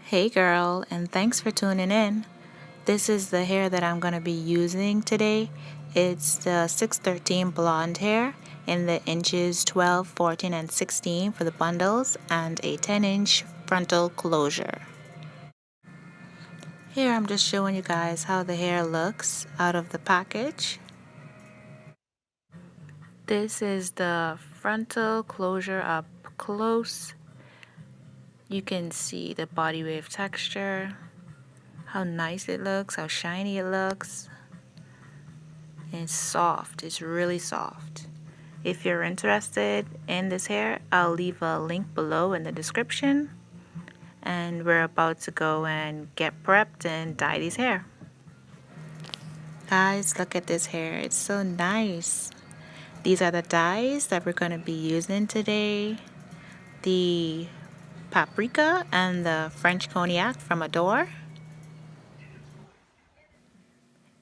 Hey girl, and thanks for tuning in. This is the hair that I'm going to be using today. It's the 613 blonde hair in the inches 12, 14, and 16 for the bundles and a 10-inch frontal closure. Here I'm just showing you guys how the hair looks out of the package. This is the frontal closure up close. You can see the body wave texture, how nice it looks, how shiny it looks. And it's soft, it's really soft. If you're interested in this hair, I'll leave a link below in the description. And we're about to go and get prepped and dye this hair. Guys, look at this hair, it's so nice. These are the dyes that we're going to be using today. The Paprika and the French Cognac from Adore.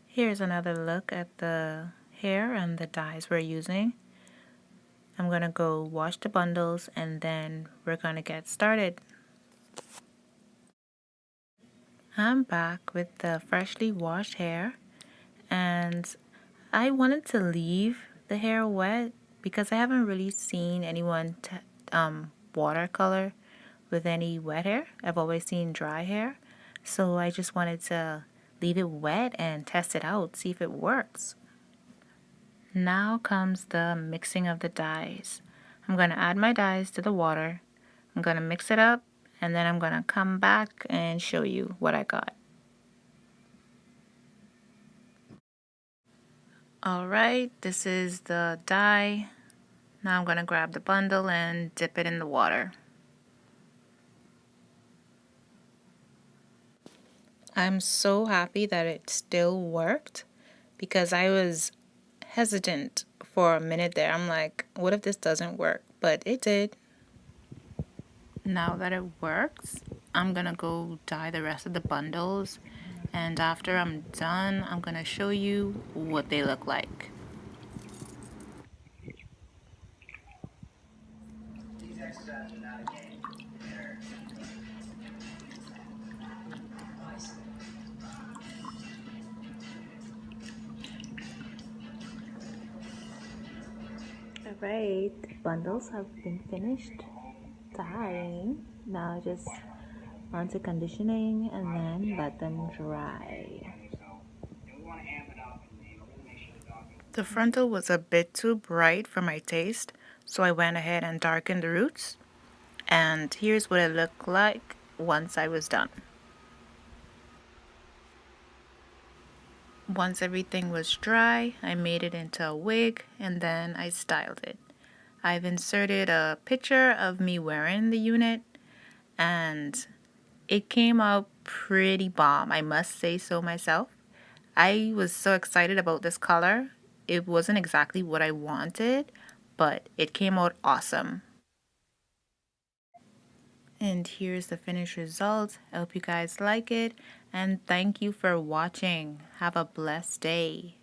Here's another look at the hair and the dyes we're using. I'm going to go wash the bundles and then we're going to get started. I'm back with the freshly washed hair, and I wanted to leave the hair wet because I haven't really seen anyone watercolor with any wet hair. I've always seen dry hair, so I just wanted to leave it wet and test it out, see if it works. Now comes the mixing of the dyes. I'm going to add my dyes to the water. I'm going to mix it up, and then I'm going to come back and show you what I got. Alright, this is the dye. Now I'm going to grab the bundle and dip it in the water. I'm so happy that it still worked because I was hesitant for a minute there. I'm like, what if this doesn't work? But it did. Now that it works, I'm going to go dye the rest of the bundles. And after I'm done, I'm going to show you what they look like. Alright, bundles have been finished dyeing. Now just onto conditioning and then let them dry. The frontal was a bit too bright for my taste, so I went ahead and darkened the roots. And here's what it looked like once I was done. Once everything was dry, I made it into a wig and then I styled it. I've inserted a picture of me wearing the unit and it came out pretty bomb, I must say so myself. I was so excited about this color. It wasn't exactly what I wanted, but it came out awesome. And here's the finished result. I hope you guys like it, and thank you for watching. Have a blessed day.